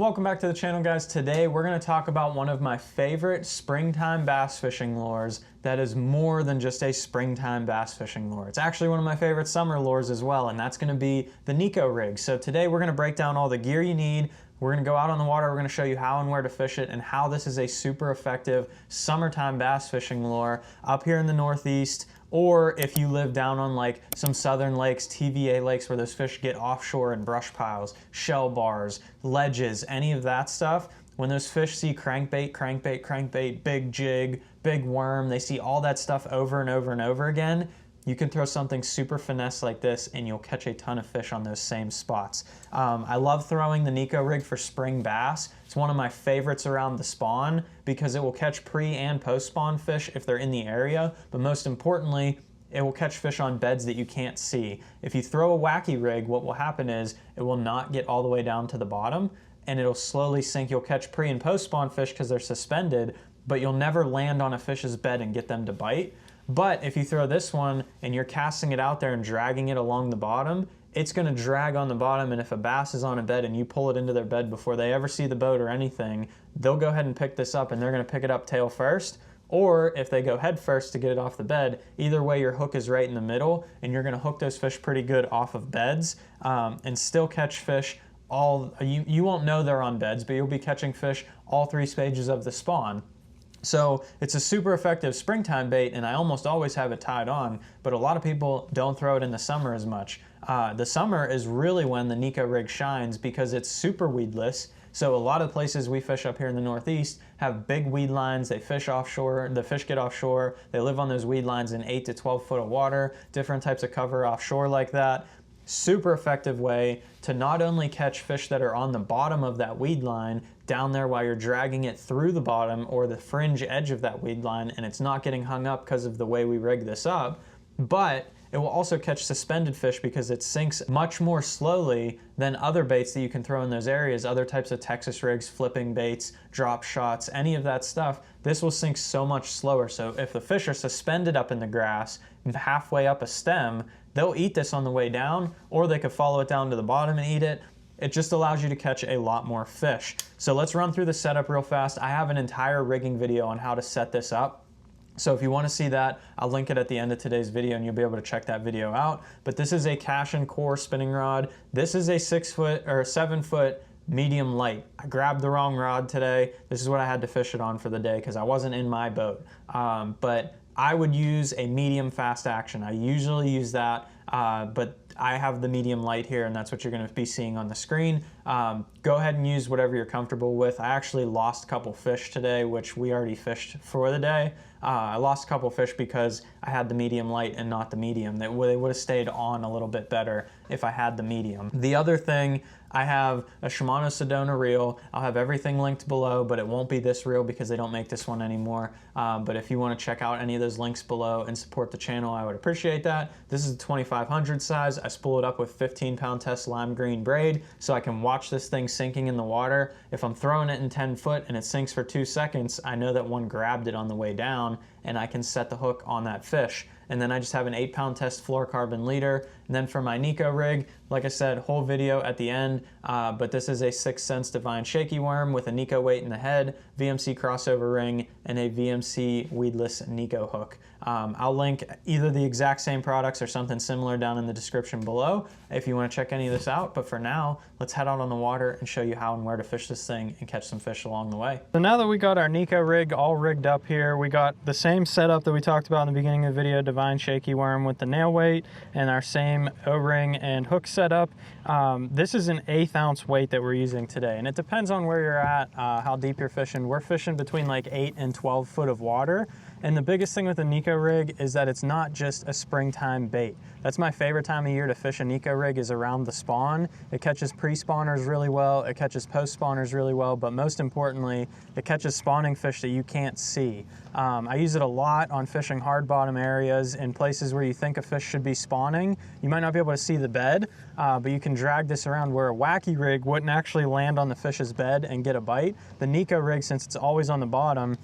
Welcome back to the channel, guys. Today we're going to talk about one of my favorite springtime bass fishing lures that is more than just a springtime bass fishing lure. It's actually one of my favorite summer lures as well, and that's going to be the Neko rig. So today we're going to break down all the gear you need. We're going to go out on the water, we're going to show you how and where to fish it and how this is a super effective summertime bass fishing lure up here in the Northeast, or if you live down on like some southern lakes, TVA lakes, where those fish get offshore in brush piles, shell bars, ledges, any of that stuff. When those fish see crankbait, crankbait, crankbait, big jig, big worm, they see all that stuff over and over and over again, you can throw something super finesse like this and you'll catch a ton of fish on those same spots. I love throwing the Neko rig for spring bass. It's one of my favorites around the spawn because it will catch pre and post spawn fish if they're in the area, but most importantly, it will catch fish on beds that you can't see. If you throw a wacky rig, what will happen is it will not get all the way down to the bottom and it'll slowly sink. You'll catch pre and post spawn fish because they're suspended, but you'll never land on a fish's bed and get them to bite. But if you throw this one and you're casting it out there and dragging it along the bottom, it's going to drag on the bottom, and if a bass is on a bed and you pull it into their bed before they ever see the boat or anything, they'll go ahead and pick this up and they're going to pick it up tail first. Or if they go head first to get it off the bed, either way your hook is right in the middle and you're going to hook those fish pretty good off of beds and still catch fish. You won't know they're on beds, but you'll be catching fish all three stages of the spawn. So it's a super effective springtime bait, and I almost always have it tied on, but a lot of people don't throw it in the summer as much. The summer is really when the Neko rig shines because it's super weedless. So a lot of places we fish up here in the Northeast have big weed lines. They fish offshore, the fish get offshore, they live on those weed lines in 8 to 12 foot of water, different types of cover offshore like that. Super effective way to not only catch fish that are on the bottom of that weed line down there while you're dragging it through the bottom or the fringe edge of that weed line and it's not getting hung up because of the way we rig this up, but it will also catch suspended fish because it sinks much more slowly than other baits that you can throw in those areas, other types of Texas rigs, flipping baits, drop shots, any of that stuff. This will sink so much slower. So if the fish are suspended up in the grass, halfway up a stem, they'll eat this on the way down, or they could follow it down to the bottom and eat it. It just allows you to catch a lot more fish. So let's run through the setup real fast. I have an entire rigging video on how to set this up. So if you want to see that, I'll link it at the end of today's video and you'll be able to check that video out. But this is a Cash and Core spinning rod. This is a 7 foot medium light. I grabbed the wrong rod today. This is what I had to fish it on for the day because I wasn't in my boat. But I would use a medium fast action. I usually use that, but I have the medium light here and that's what you're going to be seeing on the screen. Go ahead and use whatever you're comfortable with. I actually lost a couple fish today, which we already fished for the day. I lost a couple fish because I had the medium light and not the medium. They would have stayed on a little bit better if I had the medium. The other thing, I have a Shimano Sedona reel. I'll have everything linked below, but it won't be this reel because they don't make this one anymore. But if you want to check out any of those links below and support the channel, I would appreciate that. This is a 2500 size. I spool it up with 15-pound test lime green braid so I can watch this thing sinking in the water. If I'm throwing it in 10 foot and it sinks for 2 seconds, I know that one grabbed it on the way down and I can set the hook on that fish. And then I just have an 8-pound test fluorocarbon leader. And then for my Neko rig, like I said, whole video at the end, but this is a 6 Sense Divine Shaky Worm with a Neko weight in the head, VMC crossover ring, and a VMC weedless Neko hook. I'll link either the exact same products or something similar down in the description below if you want to check any of this out. But for now, let's head out on the water and show you how and where to fish this thing and catch some fish along the way. So now that we got our Neko rig all rigged up here, we got the same setup that we talked about in the beginning of the video, Divine Shaky Worm with the nail weight and our same O-ring and hook setup. This is an 1/8 ounce weight that we're using today, and it depends on where you're at, how deep you're fishing. We're fishing between like 8 and 12 foot of water. And the biggest thing with the Neko rig is that it's not just a springtime bait. That's my favorite time of year to fish a Neko rig, is around the spawn. It catches pre-spawners really well, it catches post-spawners really well, but most importantly, it catches spawning fish that you can't see. I use it a lot on fishing hard bottom areas in places where you think a fish should be spawning. You might not be able to see the bed, but you can drag this around where a wacky rig wouldn't actually land on the fish's bed and get a bite. The Neko rig, since it's always on the bottom,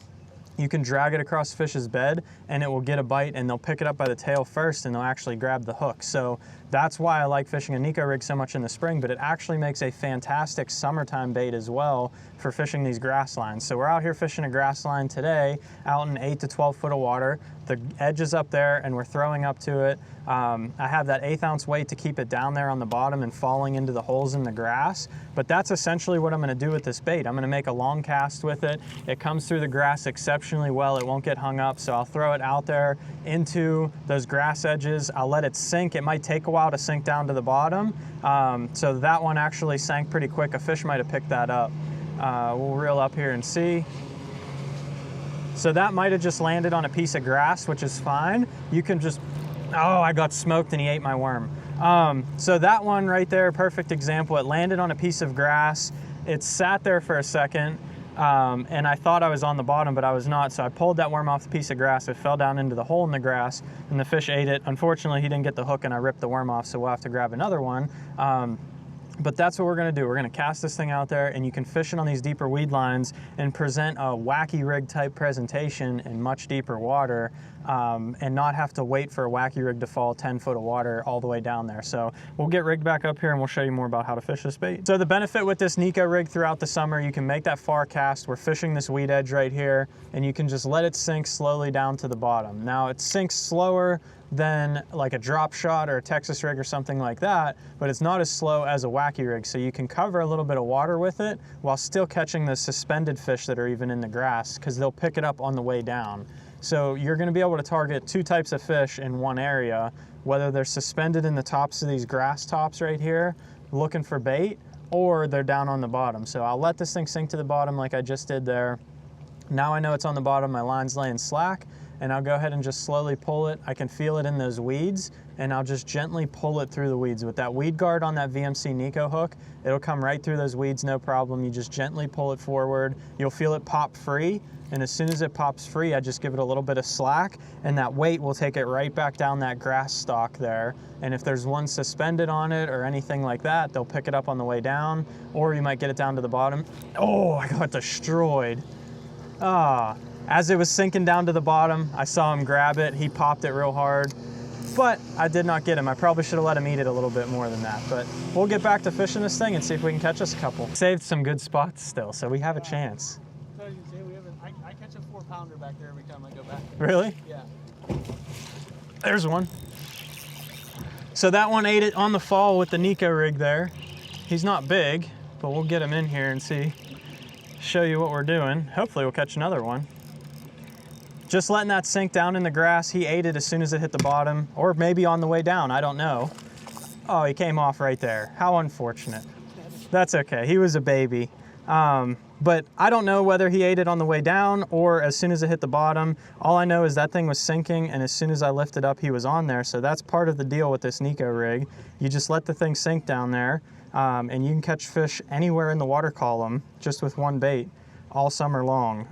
you can drag it across the fish's bed and it will get a bite, and they'll pick it up by the tail first and they'll actually grab the hook. So that's why I like fishing a Neko rig so much in the spring, but it actually makes a fantastic summertime bait as well for fishing these grass lines. So we're out here fishing a grass line today out in 8 to 12 foot of water. The edge is up there and we're throwing up to it. I have that 1/8 ounce weight to keep it down there on the bottom and falling into the holes in the grass. But that's essentially what I'm gonna do with this bait. I'm gonna make a long cast with it. It comes through the grass exceptionally well. It won't get hung up. So I'll throw it out there into those grass edges. I'll let it sink. It might take a while to sink down to the bottom. So that one actually sank pretty quick. A fish might have picked that up. We'll reel up here and see. So that might have just landed on a piece of grass, which is fine. You can just, oh, I got smoked and he ate my worm. So that one right there, perfect example. It landed on a piece of grass. It sat there for a second, and I thought I was on the bottom, but I was not. So I pulled that worm off the piece of grass. It fell down into the hole in the grass, and the fish ate it. Unfortunately, he didn't get the hook, and I ripped the worm off, so we'll have to grab another one. But that's what we're gonna do. We're gonna cast this thing out there, and you can fish it on these deeper weed lines and present a wacky rig type presentation in much deeper water, and not have to wait for a wacky rig to fall 10 foot of water all the way down there. So we'll get rigged back up here and we'll show you more about how to fish this bait. So the benefit with this Neko rig throughout the summer, you can make that far cast. We're fishing this weed edge right here, and you can just let it sink slowly down to the bottom. Now it sinks slower than like a drop shot or a Texas rig or something like that, but it's not as slow as a wacky rig. So you can cover a little bit of water with it while still catching the suspended fish that are even in the grass, because they'll pick it up on the way down. So you're gonna be able to target 2 types of fish in one area, whether they're suspended in the tops of these grass tops right here, looking for bait, or they're down on the bottom. So I'll let this thing sink to the bottom like I just did there. Now I know it's on the bottom, my line's laying slack, and I'll go ahead and just slowly pull it. I can feel it in those weeds, and I'll just gently pull it through the weeds. With that weed guard on that VMC Neko hook, it'll come right through those weeds, no problem. You just gently pull it forward. You'll feel it pop free, and as soon as it pops free, I just give it a little bit of slack, and that weight will take it right back down that grass stalk there. And if there's one suspended on it or anything like that, they'll pick it up on the way down, or you might get it down to the bottom. Oh, I got destroyed. As it was sinking down to the bottom, I saw him grab it. He popped it real hard, but I did not get him. I probably should have let him eat it a little bit more than that, but we'll get back to fishing this thing and see if we can catch us a couple. Saved some good spots still, so we have a chance. I catch a 4-pounder back there every time I go back. Really? Yeah. There's one. So that one ate it on the fall with the Neko rig there. He's not big, but we'll get him in here and see. Show you what we're doing. Hopefully we'll catch another one. Just letting that sink down in the grass. He ate it as soon as it hit the bottom, or maybe on the way down, I don't know. Oh, he came off right there. How unfortunate. That's okay, he was a baby. But I don't know whether he ate it on the way down or as soon as it hit the bottom. All I know is that thing was sinking, and as soon as I lifted up, he was on there. So that's part of the deal with this Neko rig. You just let the thing sink down there, and you can catch fish anywhere in the water column just with one bait all summer long.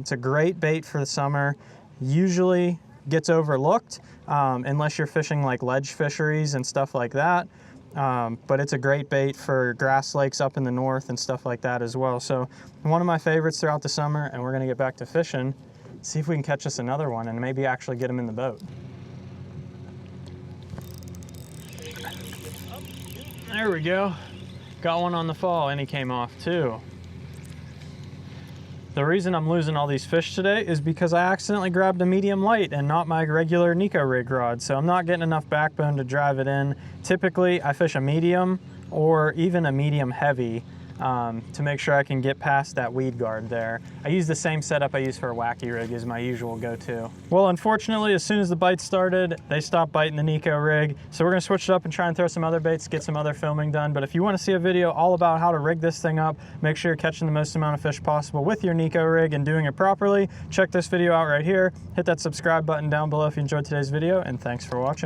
It's a great bait for the summer. Usually gets overlooked unless you're fishing like ledge fisheries and stuff like that. But it's a great bait for grass lakes up in the north and stuff like that as well. So one of my favorites throughout the summer, and we're gonna get back to fishing, see if we can catch us another one and maybe actually get him in the boat. There we go. Got one on the fall, and he came off too. The reason I'm losing all these fish today is because I accidentally grabbed a medium light and not my regular Neko rig rod. So I'm not getting enough backbone to drive it in. Typically I fish a medium or even a medium heavy to make sure I can get past that weed guard there. I use the same setup I use for a wacky rig as my usual go-to. Well, unfortunately, as soon as the bites started, they stopped biting the Neko rig. So we're gonna switch it up and try and throw some other baits, get some other filming done. But if you wanna see a video all about how to rig this thing up, make sure you're catching the most amount of fish possible with your Neko rig and doing it properly, check this video out right here. Hit that subscribe button down below if you enjoyed today's video, and thanks for watching.